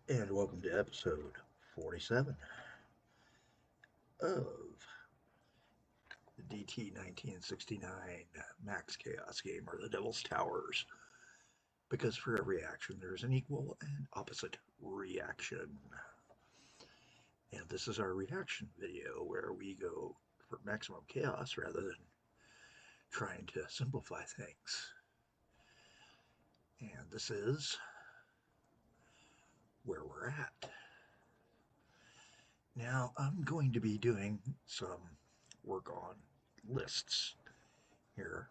And welcome to episode 47 of the DT1969 Max Chaos game, or the Devil's Towers. Because for every action, there's an equal and opposite reaction. And this is our reaction video where we go for maximum chaos rather than trying to simplify things. And this is where we're at. Now, I'm going to be doing some work on lists here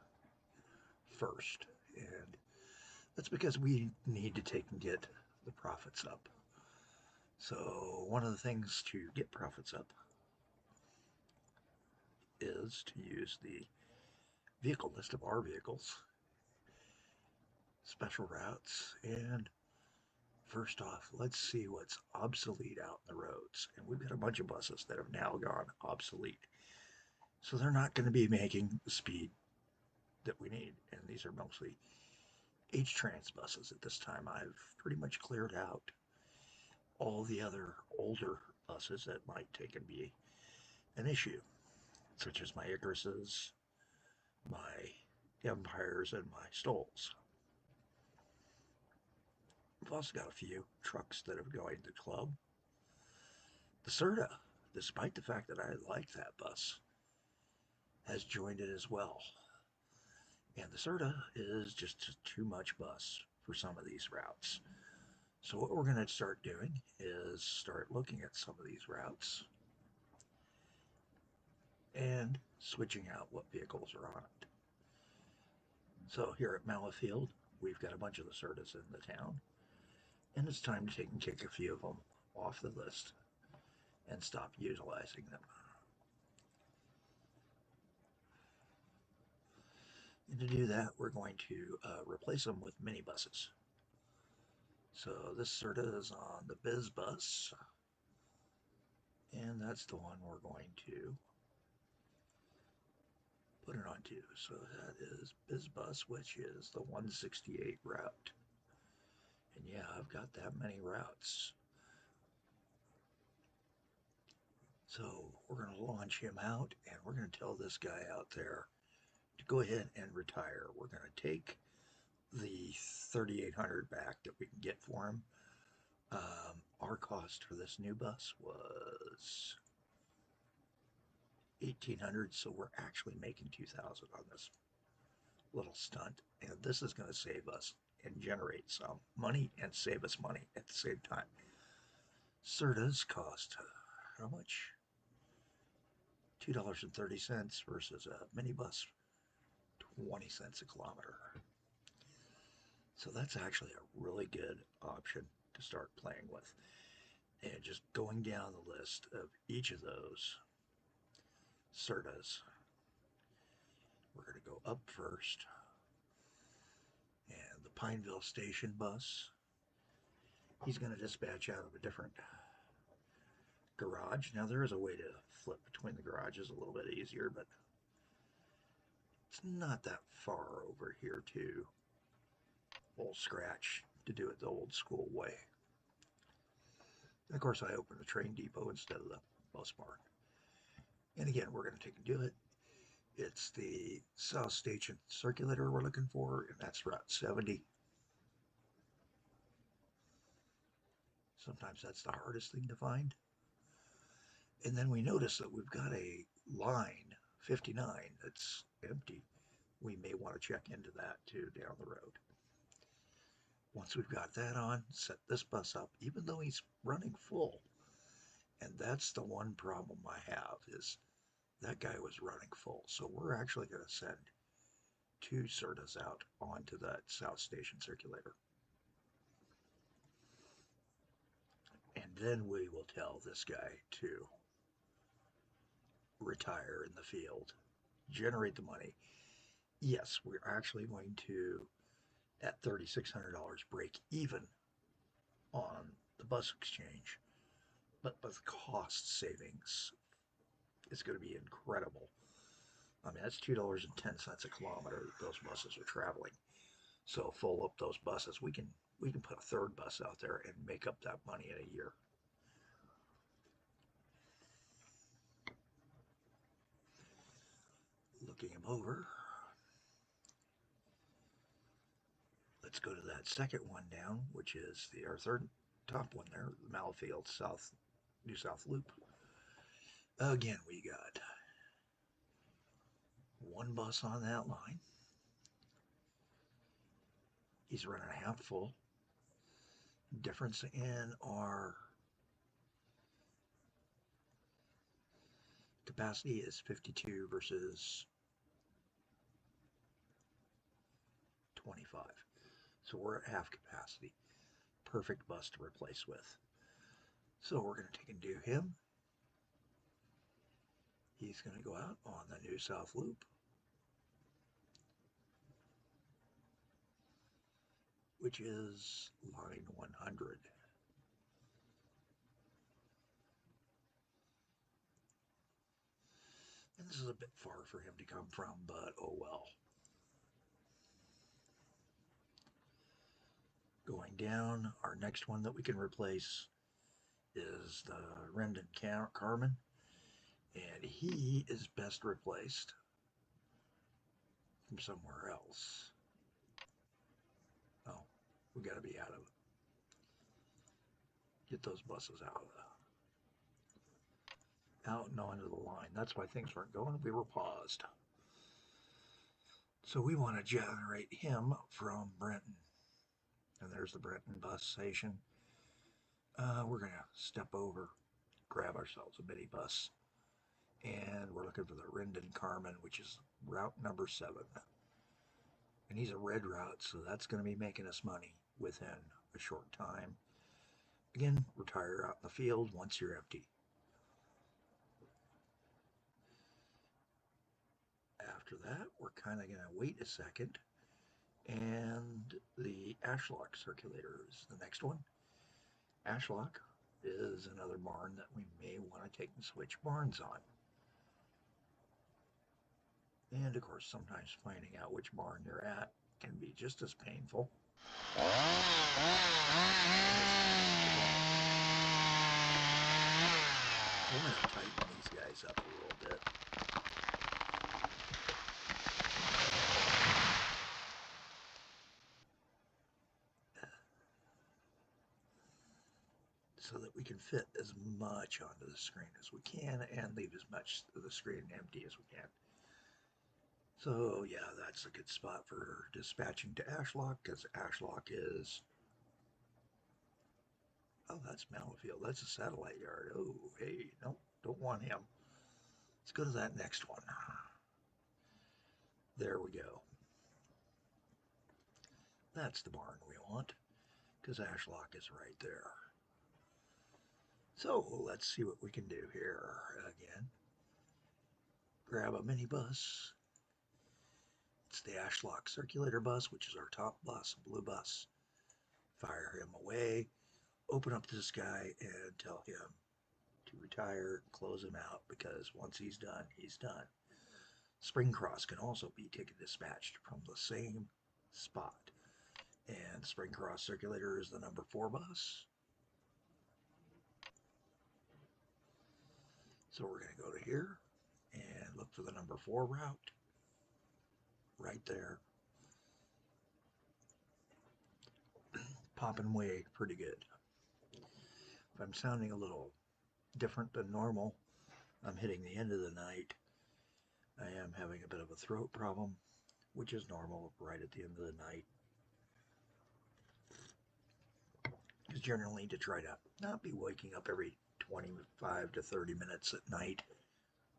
first, and that's because we need to take and get the profits up. So one of the things to get profits up is to use the vehicle list of our vehicles, special routes, and first off, let's see what's obsolete out in the roads. And we've got a bunch of buses that have now gone obsolete. So they're not going to be making the speed that we need. And these are mostly H-Trans buses at this time. I've pretty much cleared out all the other older buses that might take and be an issue, such as my Icaruses, my Empires, and my Stoles. We've also got a few trucks that have joined the club. The Serta, despite the fact that I like that bus, has joined it as well. And the Serta is just too much bus for some of these routes. So what we're going to start doing is start looking at some of these routes and switching out what vehicles are on it. So here at Mallowfield, we've got a bunch of the Sertas in the town, and it's time to take and kick a few of them off the list and stop utilizing them. And to do that, we're going to replace them with minibuses. So this Serta is on the Biz Bus, and that's the one we're going to put it onto. So that is Biz Bus, which is the 168 route. And yeah, I've got that many routes. So we're going to launch him out, and we're going to tell this guy out there to go ahead and retire. We're going to take the 3,800 back that we can get for him. Our cost for this new bus was 1,800, so we're actually making 2,000 on this little stunt, and this is going to save us and generate some money and save us money at the same time. Sertas cost how much? $2.30 versus a minibus 20 cents a kilometer. So that's actually a really good option to start playing with. And just going down the list of each of those Sertas, we're going to go up first. And the Pineville Station bus, he's going to dispatch out of a different garage. Now there is a way to flip between the garages a little bit easier, but it's not that far over here to Old Scratch to do it the old school way. And of course I opened the train depot instead of the bus barn. And again, we're going to take and do it. It's the South Station circulator we're looking for, and that's Route 70. Sometimes that's the hardest thing to find. And then we notice that we've got a line 59 that's empty. We may want to check into that too down the road. Once we've got that on, set this bus up, even though he's running full. And that's the one problem I have, is that guy was running full. So we're actually going to send 2 Sertas out onto that South Station circulator. And then we will tell this guy to retire in the field, generate the money. Yes, we're actually going to, at $3,600, break even on the bus exchange, but the cost savings is going to be incredible. I mean, that's $2.10 a kilometer that those buses are traveling. So full up those buses. We can put a third bus out there and make up that money in a year. Looking him over. Let's go to that second one down, which is our third top one there, the Malfield New South Loop. Again, we got one bus on that line. He's running half full. Difference in our capacity is 52 versus 25. So we're at half capacity. Perfect bus to replace with. So we're going to take and do him. He's going to go out on the New South Loop, which is line 100. And this is a bit far for him to come from, but oh well. Going down, our next one that we can replace is the Rendon Carmen, and he is best replaced from somewhere else. Oh, we got to be out of it. Get those buses out and onto the line. That's why things weren't going. We were paused. So we want to generate him from Brenton. And there's the Brenton bus station. We're going to step over, grab ourselves a mini bus. And we're looking for the Rendon Carmen, which is route number 7. And he's a red route, so that's going to be making us money within a short time. Again, retire out in the field once you're empty. After that, we're kind of going to wait a second. And the Ashlock circulator is the next one. Ashlock is another barn that we may want to take and switch barns on. And of course, sometimes finding out which barn you're at can be just as painful. So I'm going to tighten these guys up a little bit. So that we can fit as much onto the screen as we can and leave as much of the screen empty as we can. So yeah, that's a good spot for dispatching to Ashlock, because Ashlock is, oh, that's Mallowfield. That's a satellite yard. Oh, hey, nope, don't want him. Let's go to that next one. There we go. That's the barn we want, because Ashlock is right there. So let's see what we can do here again. Grab a mini bus. It's the Ashlock circulator bus, which is our top bus, blue bus. Fire him away, open up this guy and tell him to retire, close him out, because once he's done, he's done. Spring Cross can also be ticket dispatched from the same spot. And Spring Cross circulator is the number 4 bus. So we're going to go to here and look for the number 4 route. Right there. Popping away pretty good. If I'm sounding a little different than normal, I'm hitting the end of the night. I am having a bit of a throat problem, which is normal right at the end of the night. Because generally, to try to not be waking up every 25 to 30 minutes at night,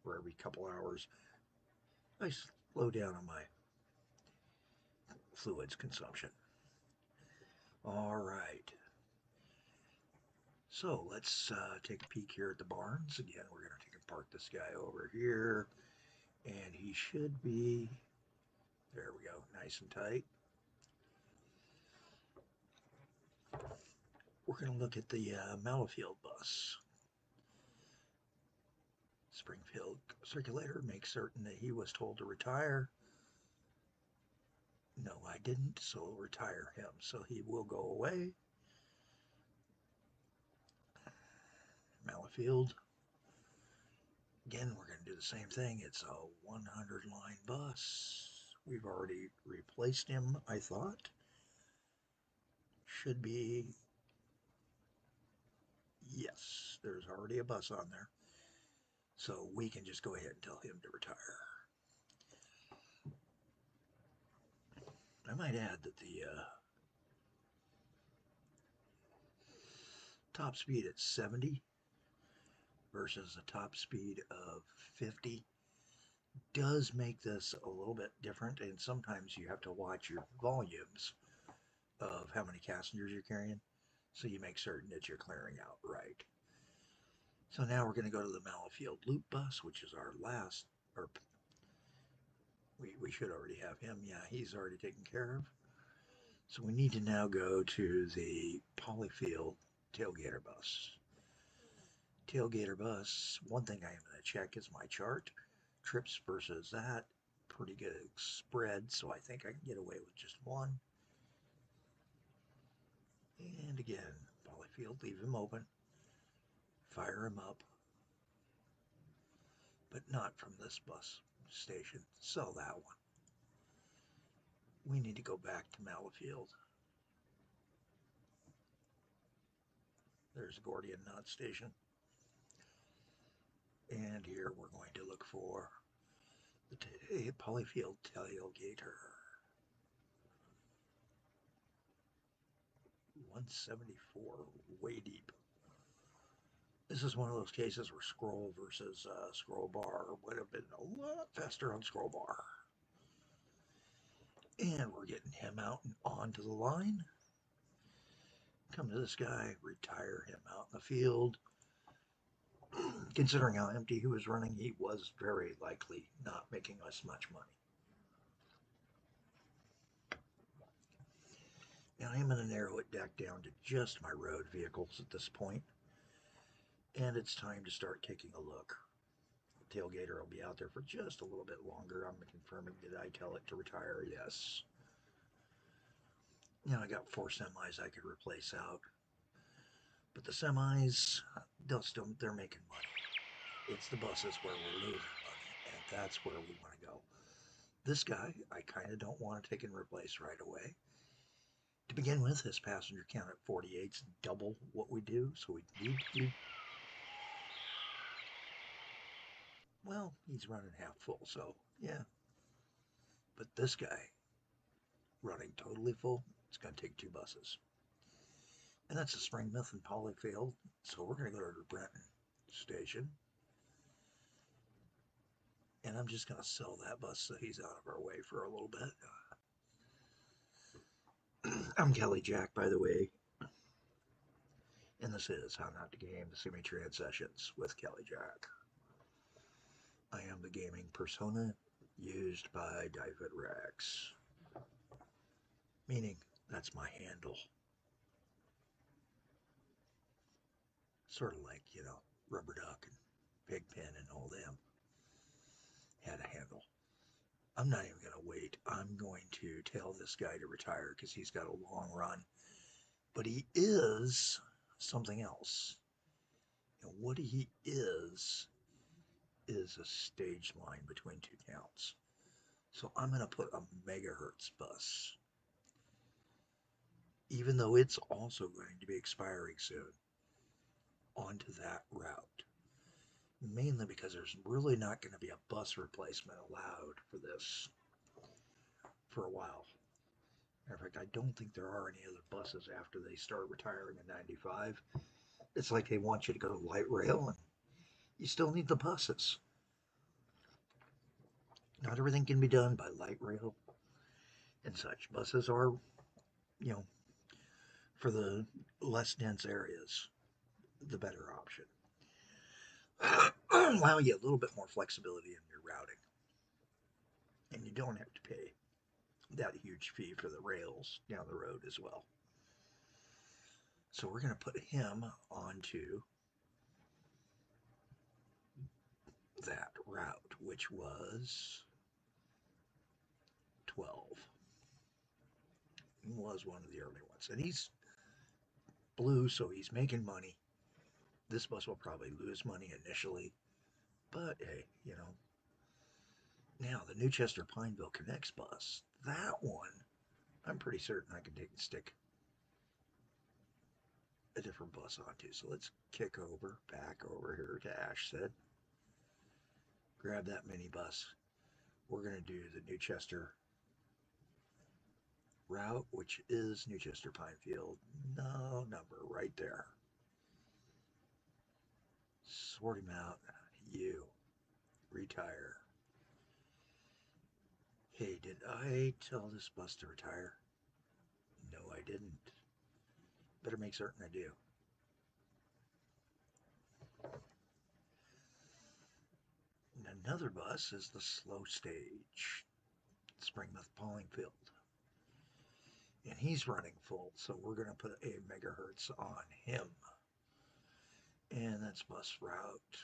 or every couple hours, I slow down on my fluids consumption. All right. So let's take a peek here at the barns. Again, we're going to take and park this guy over here. And he should be, there we go, nice and tight. We're going to look at the Mallowfield bus. Springfield circulator, make certain that he was told to retire. No, I didn't, so I'll retire him. So he will go away. Malifield. Again, we're going to do the same thing. It's a 100 line bus. We've already replaced him, I thought. Should be, yes, there's already a bus on there. So we can just go ahead and tell him to retire. I might add that the top speed at 70 versus a top speed of 50 does make this a little bit different, and sometimes you have to watch your volumes of how many passengers you're carrying, so you make certain that you're clearing out right. So now we're going to go to the Malifield Loop Bus, which is our last, or we should already have him. Yeah, he's already taken care of. So we need to now go to the Polyfield Tailgater Bus. Tailgater Bus, one thing I am going to check is my chart. Trips versus that, pretty good spread, so I think I can get away with just one. And again, Polyfield, leave him open. Fire him up. But not from this bus station. Sell that one. We need to go back to Malifield. There's Gordian Knot Station. And here we're going to look for the Polyfield Tailgater. 174, way deep. This is one of those cases where scroll versus scroll bar would have been a lot faster on scroll bar. And we're getting him out and onto the line. Come to this guy, retire him out in the field. Considering how empty he was running, he was very likely not making us much money. Now I'm going to narrow it back down to just my road vehicles at this point. And it's time to start taking a look. The tailgater will be out there for just a little bit longer. I'm confirming, did I tell it to retire? Yes. Now I got 4 semis I could replace out. But the semis, they're making money. It's the buses where we're losing money, and that's where we want to go. This guy, I kind of don't want to take and replace right away. To begin with, his passenger count at 48 is double what we do, so we need to. Well, he's running half full, so yeah. But this guy, running totally full, it's going to take 2 buses. And that's a Springmouth and Polyfield, so we're going to go to the Brenton station. And I'm just going to sell that bus so he's out of our way for a little bit. I'm Kelly Jack, by the way. And this is How Not to Game the Simutrans Sessions with Kelly Jack. I am the gaming persona used by David Rex. Meaning, that's my handle. Sort of like, Rubber Duck and Pigpen and all them had a handle. I'm not even going to wait. I'm going to tell this guy to retire because he's got a long run. But he is something else. And what he is a stage line between 2 counts. So I'm going to put a megahertz bus, even though it's also going to be expiring soon, onto that route. Mainly because there's really not going to be a bus replacement allowed for this for a while. Matter of fact, I don't think there are any other buses after they start retiring in 95. It's like they want you to go to light rail, and you still need the buses. Not everything can be done by light rail and such. Buses are, for the less dense areas, the better option. Allow you a little bit more flexibility in your routing. And you don't have to pay that huge fee for the rails down the road as well. So we're going to put him onto that route, which was 12. He was one of the early ones. And he's blue, so he's making money. This bus will probably lose money initially, but hey, you know. Now, the Newchester Pineville Connects bus, that one, I'm pretty certain I can take and stick a different bus onto. So let's kick back over here to Ashstead. Grab that minibus. We're going to do the Newchester route, which is Newchester Pinefield. No number right there. Sort him out. You. Retire. Hey, did I tell this bus to retire? No, I didn't. Better make certain I do. And another bus is the slow stage, Springmouth Pollingfield. And he's running full, so we're going to put a megahertz on him. And that's bus route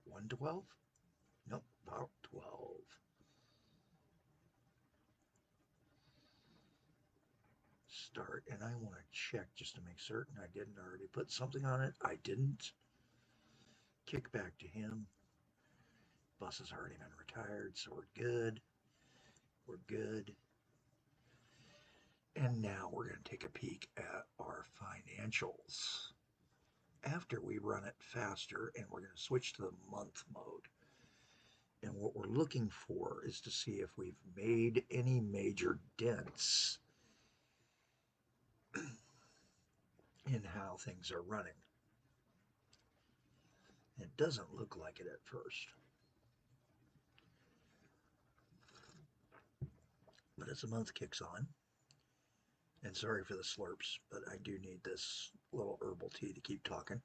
112? Nope, about 12. Start, and I want to check just to make certain I didn't already put something on it. I didn't. Kick back to him. Bus has already been retired, so we're good. We're good. And now we're going to take a peek at our financials. After we run it faster, and we're going to switch to the month mode. And what we're looking for is to see if we've made any major dents in how things are running. It doesn't look like it at first. But as the month kicks on, and sorry for the slurps, but I do need this little herbal tea to keep talking,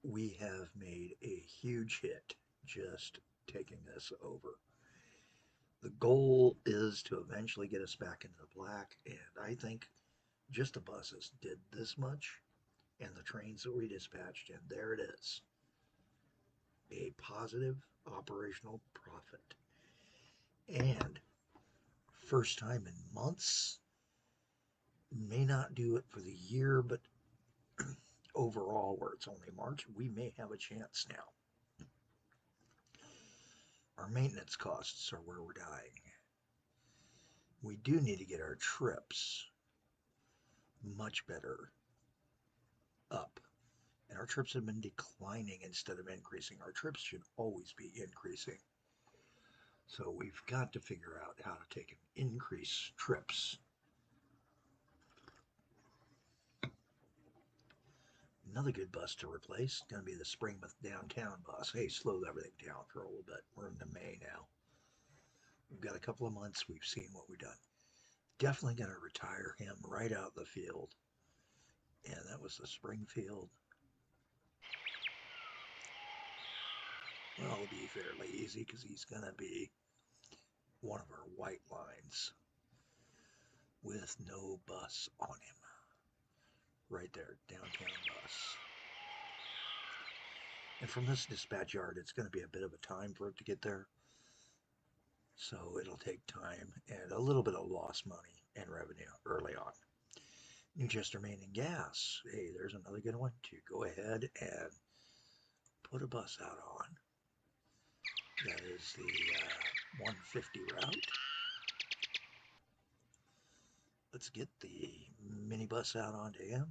we have made a huge hit just taking this over. The goal is to eventually get us back into the black, and I think just the buses did this much, and the trains that we dispatched, and there it is. A positive operational profit. And first time in months, may not do it for the year, but overall, where it's only March, we may have a chance now. Our maintenance costs are where we're dying. We do need to get our trips much better up. And our trips have been declining instead of increasing. Our trips should always be increasing. So we've got to figure out how to take and increase trips. Another good bus to replace is going to be the Springmouth downtown bus. Hey, slow everything down for a little bit. We're into May now. We've got a couple of months. We've seen what we've done. Definitely going to retire him right out the field. And that was the Springfield. Well, it'll be fairly easy because he's going to be one of our white lines with no bus on him. Right there, downtown bus. And from this dispatch yard, it's going to be a bit of a time for it to get there. So it'll take time and a little bit of lost money and revenue early on. Newchester Main and Gas. Hey, there's another good one to go ahead and put a bus out on. That is the 150 route. Let's get the minibus out onto him.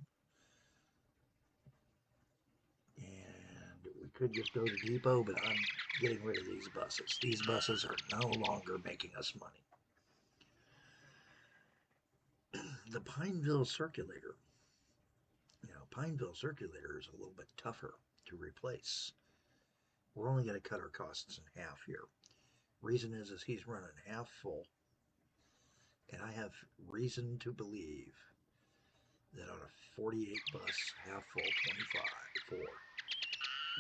And we could just go to depot, but I'm getting rid of these buses. These buses are no longer making us money. The Pineville Circulator. You know, Pineville Circulator is a little bit tougher to replace. We're only going to cut our costs in half here. Reason is he's running half full, and I have reason to believe that on a 48 bus, half full, 25, 4,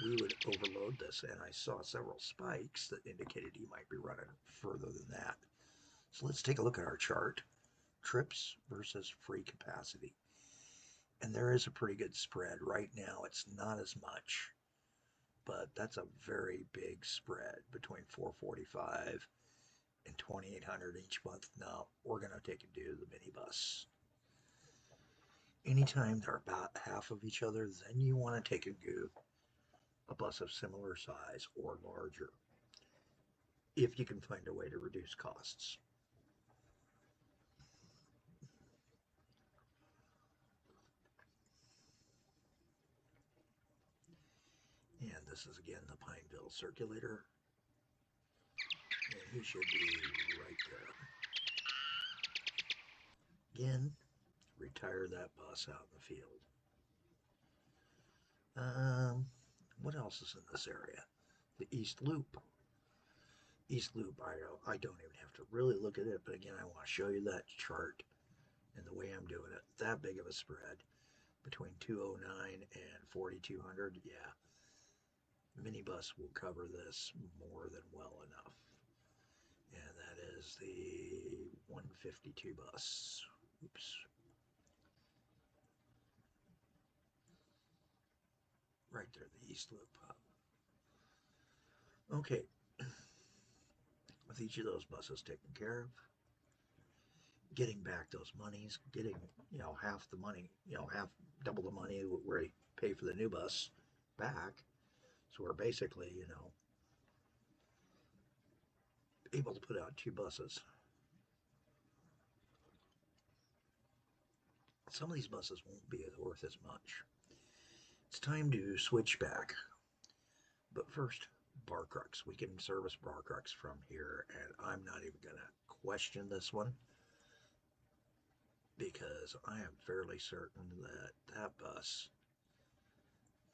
we would overload this, and I saw several spikes that indicated he might be running further than that. So let's take a look at our chart. Trips versus free capacity. And there is a pretty good spread. Right now, it's not as much, but that's a very big spread between 445 and $2,800 each month. No, we're going to take and do the minibus. Anytime they're about half of each other, then you want to take and do a bus of similar size or larger, if you can find a way to reduce costs. And this is again the Pineville circulator. And he should be right there. Again, retire that bus out in the field. What else is in this area? The East Loop. East Loop, I don't even have to really look at it, but again, I want to show you that chart and the way I'm doing it. That big of a spread between 209 and 4,200, yeah. Minibus will cover this more than well enough. And that is the 152 bus. Oops. Right there, the East Loop. Okay. With each of those buses taken care of, getting back those monies, getting, half the money, double the money where we pay for the new bus back. So we're basically, able to put out 2 buses. Some of these buses won't be worth as much. It's time to switch back. But first, Bar Crux. We can service Bar Crux from here, and I'm not even going to question this one, because I am fairly certain that that bus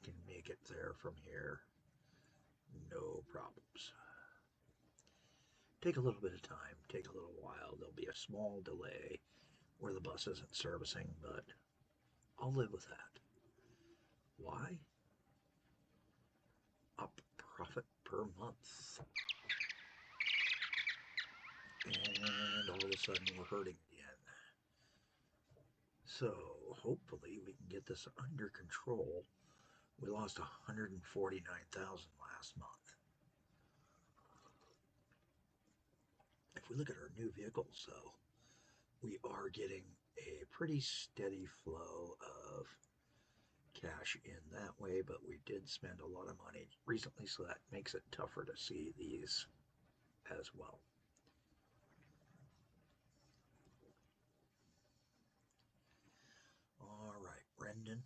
can make it there from here, no problems. Take a little bit of time, take a little while. There'll be a small delay where the bus isn't servicing, but I'll live with that. Why? Up profit per month. And all of a sudden we're hurting again. So hopefully we can get this under control. We lost $149,000 last month. If we look at our new vehicles, though, we are getting a pretty steady flow of cash in that way, but we did spend a lot of money recently, so that makes it tougher to see these as well. All right, Rendon.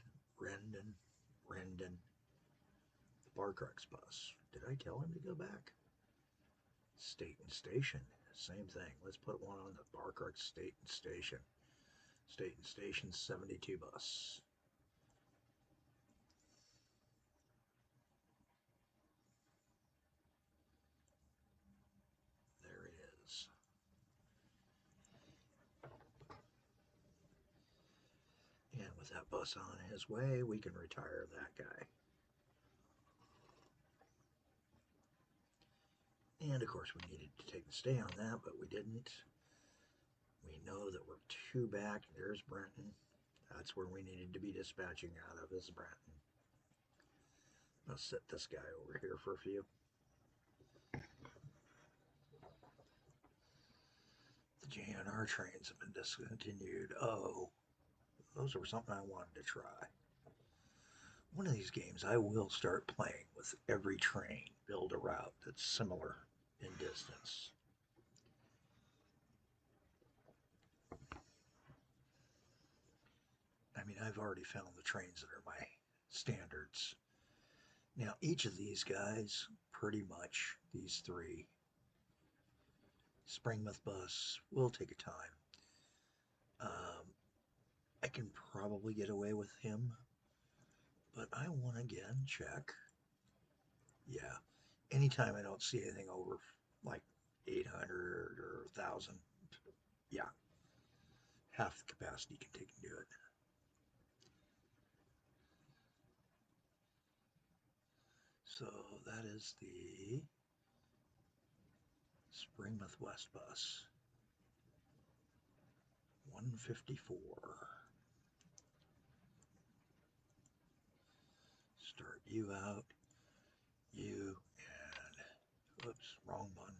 The Bar Crux bus. Did I tell him to go back? State and Station. Same thing. Let's put one on the Bar Crux State and Station. State and Station 72 bus. There it is. And with that bus on his way, we can retire that guy. And of course we needed to take the stay on that, but we didn't. We know that we're 2 back. There's Brenton. That's where we needed to be dispatching out of, is Brenton. I'll set this guy over here for a few. The JNR trains have been discontinued. Oh, those were something I wanted to try. One of these games I will start playing with every train, build a route that's similar in distance. I mean, I've already found the trains that are my standards. Now, each of these guys, pretty much, these 3, Springmouth bus, will take a time. I can probably get away with him, but I want to again check. Yeah, anytime I don't see anything over like 800 or 1,000, yeah, half the capacity can take and do it. So that is the Springmouth West bus. 154. Start you out, you, and, oops, wrong one.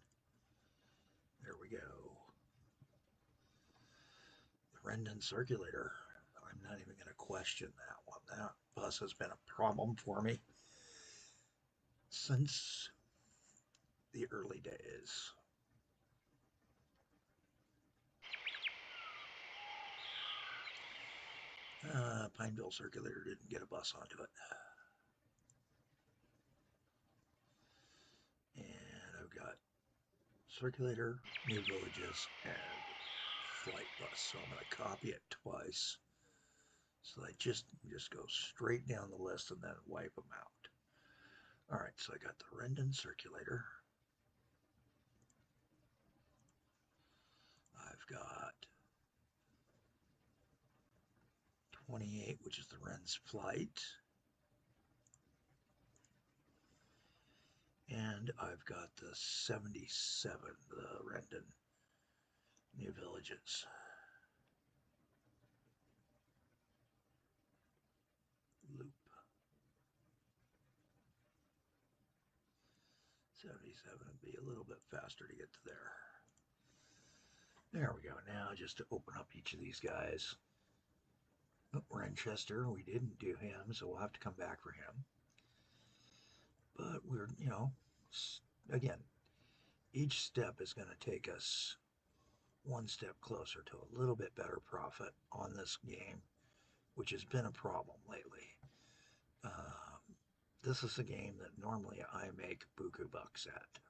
There we Rendon circulator. I'm not even going to question that one. That bus has been a problem for me since the early days. Pineville circulator didn't get a bus onto it. And I've got circulator, new villages, and flight bus. So I'm going to copy it twice. So I just go straight down the list and then wipe them out. All right, so I got the Rendon circulator. I've got 28, which is the Ren's flight. And I've got the 77, the Rendon new villages. Loop. 77 would be a little bit faster to get to there. There we go. Now just to open up each of these guys. Oh, Renchester, we didn't do him, so we'll have to come back for him. But we're, again, each step is going to take us one step closer to a little bit better profit on this game, which has been a problem lately. This is a game that normally I make buku bucks at.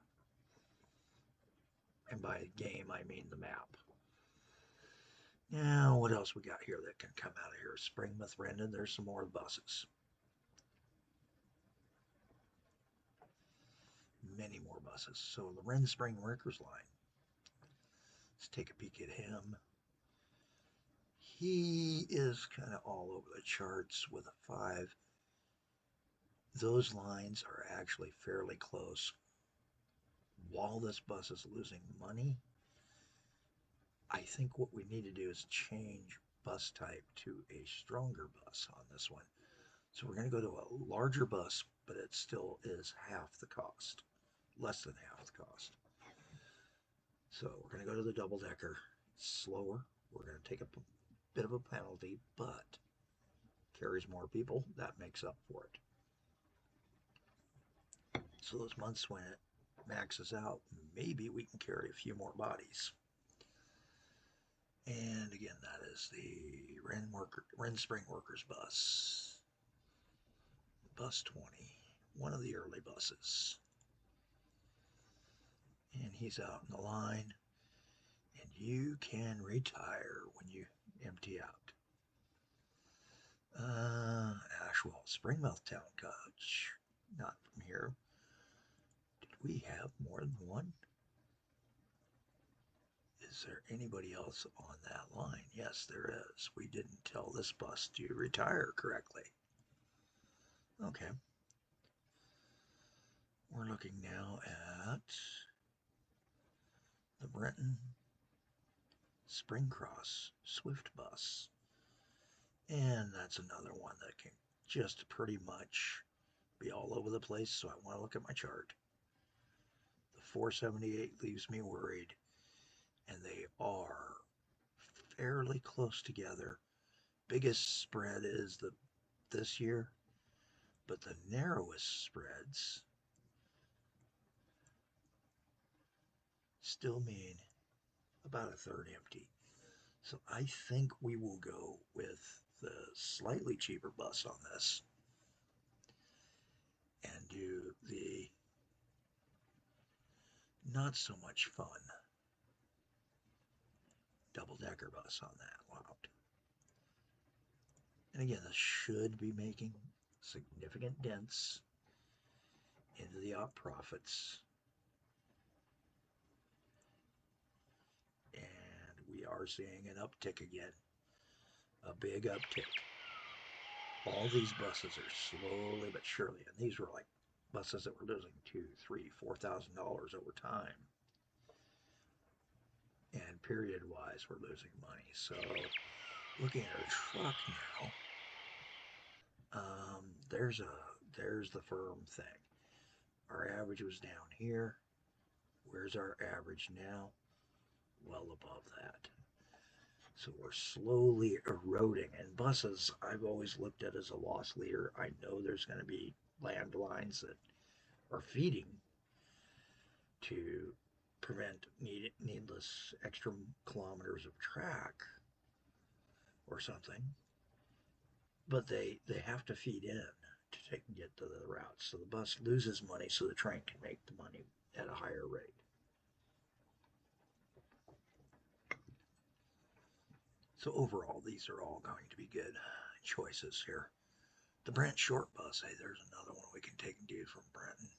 And by game, I mean the map. Now, what else we got here that can come out of here? Springmouth, Rendon, there's some more buses. Many more buses. So the Wren Spring Workers line. Let's take a peek at him. He is kind of all over the charts with a 5. Those lines are actually fairly close. While this bus is losing money, I think what we need to do is change bus type to a stronger bus on this one. So we're going to go to a larger bus, but it still is half the cost, less than half the cost. So we're going to go to the double-decker. It's slower. We're going to take a bit of a penalty, but carries more people. That makes up for it. So those months when it maxes out, maybe we can carry a few more bodies. And again, that is the Wren Spring Workers bus. Bus 20, one of the early buses. And he's out in the line. And you can retire when you empty out. Ashwell, Springmouth Town Coach. Not from here. Did we have more than one? Is there anybody else on that line? Yes, there is. We didn't tell this bus to retire correctly. Okay. We're looking now at the Brenton Spring Cross Swift bus. And that's another one that can just pretty much be all over the place, so I want to look at my chart. The 478 leaves me worried, and they are fairly close together. Biggest spread is this year, but the narrowest spreads still mean about a third empty. So I think we will go with the slightly cheaper bus on this and do the not so much fun double-decker bus on that route. And again, this should be making significant dents into the op profits. And we are seeing an uptick again, a big uptick. All these buses are slowly but surely, and these were like buses that were losing $2,000, $3,000, $4,000 over time. And period-wise, we're losing money. So, looking at our truck now, there's the firm thing. Our average was down here. Where's our average now? Well above that. So we're slowly eroding. And buses, I've always looked at as a loss leader. I know there's going to be landlines that are feeding to prevent needless extra kilometers of track or something, but they have to feed in to get to the route. So the bus loses money so the train can make the money at a higher rate. So overall, these are all going to be good choices here. The Brent short bus, hey, there's another one we can take and do from Brenton.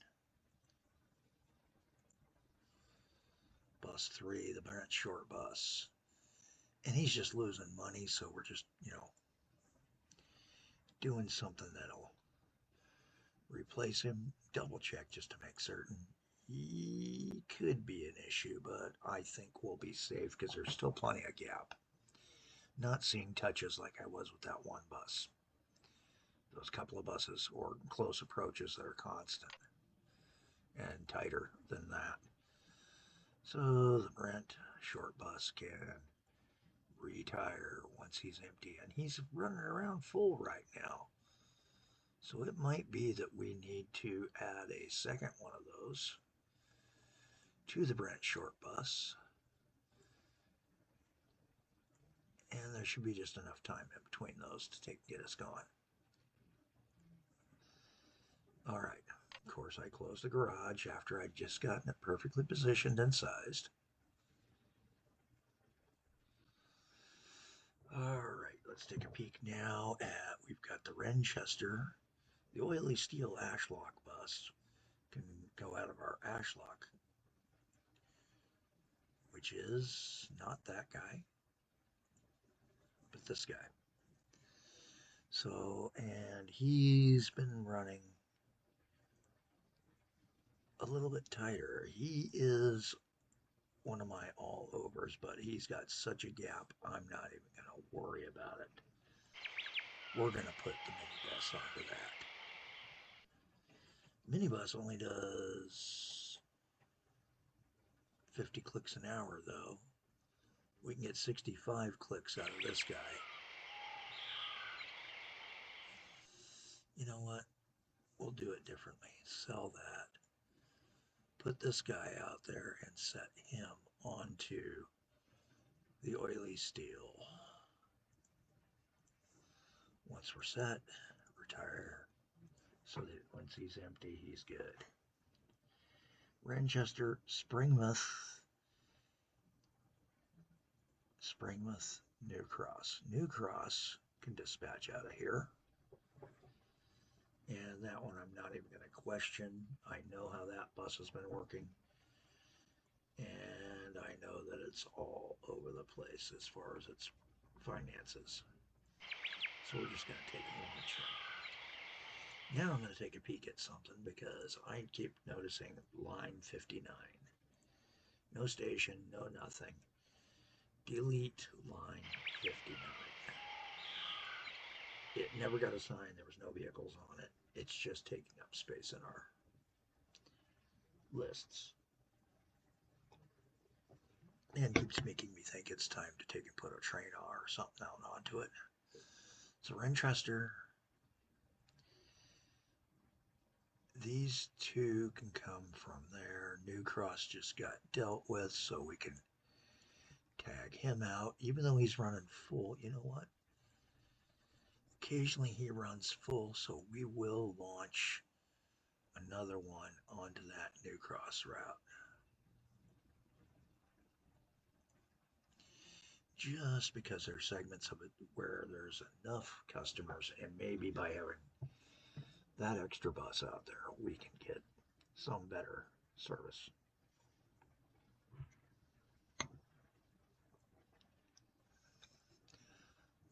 Bus 3, the Brent short bus. And he's just losing money, so we're just, doing something that'll replace him. Double check just to make certain. He could be an issue, but I think we'll be safe because there's still plenty of gap. Not seeing touches like I was with that one bus. Those couple of buses or close approaches that are constant and tighter than that. So the Brent short bus can retire once he's empty, and he's running around full right now. So it might be that we need to add a second one of those to the Brent short bus. And there should be just enough time in between those to get us going. All right. Of course, I closed the garage after I'd just gotten it perfectly positioned and sized. All right, let's take a peek now at, we've got the Renchester. The oily steel ashlock bus can go out of our ashlock, which is not that guy, but this guy. So, and he's been running a little bit tighter. He is one of my all overs, but he's got such a gap, I'm not even going to worry about it. We're going to put the minibus onto that. Minibus only does 50 clicks an hour, though. We can get 65 clicks out of this guy. You know what? We'll do it differently. Sell that. Put this guy out there and set him onto the oily steel. Once we're set, retire so that once he's empty, he's good. Renchester, Springmouth, New Cross. New Cross can dispatch out of here. And that one I'm not even going to question. I know how that bus has been working. And I know that it's all over the place as far as its finances. So we're just going to take a launch in. Now I'm going to take a peek at something because I keep noticing line 59. No station, no nothing. Delete line 59. It never got a sign. There was no vehicles on it. It's just taking up space in our lists. And keeps making me think it's time to take and put a train or something out onto it. So Renchester, these two can come from there. New Cross just got dealt with, so we can tag him out, even though he's running full. You know what? Occasionally he runs full, so we will launch another one onto that New Cross route. Just because there are segments of it where there's enough customers, and maybe by having that extra bus out there, we can get some better service.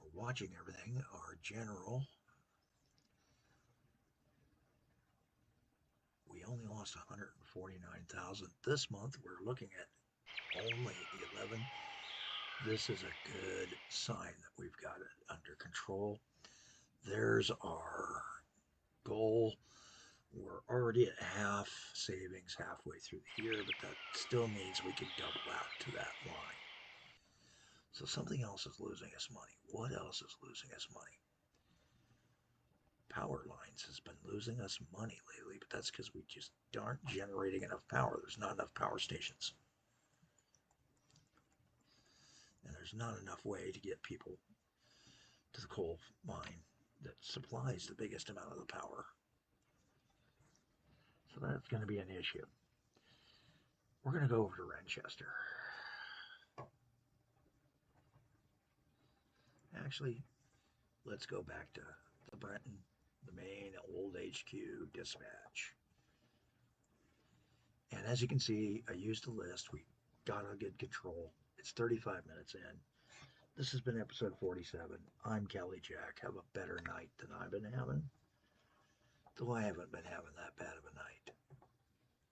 We're watching everything. Our general, we only lost 149,000 this month. We're looking at only 11. This is a good sign that we've got it under control. There's our goal. We're already at half savings halfway through the year, but that still means we can double out to that line. So something else is losing us money. What else is losing us money? Power lines has been losing us money lately, but that's because we just aren't generating enough power. There's not enough power stations. And there's not enough way to get people to the coal mine that supplies the biggest amount of the power. So that's going to be an issue. We're going to go over to Renchester. Actually, let's go back to the Brenton, the main old HQ dispatch. And as you can see, I used a list. We got a good control. It's 35 minutes in. This has been episode 47. I'm Kelly Jack. Have a better night than I've been having. Though I haven't been having that bad of a night.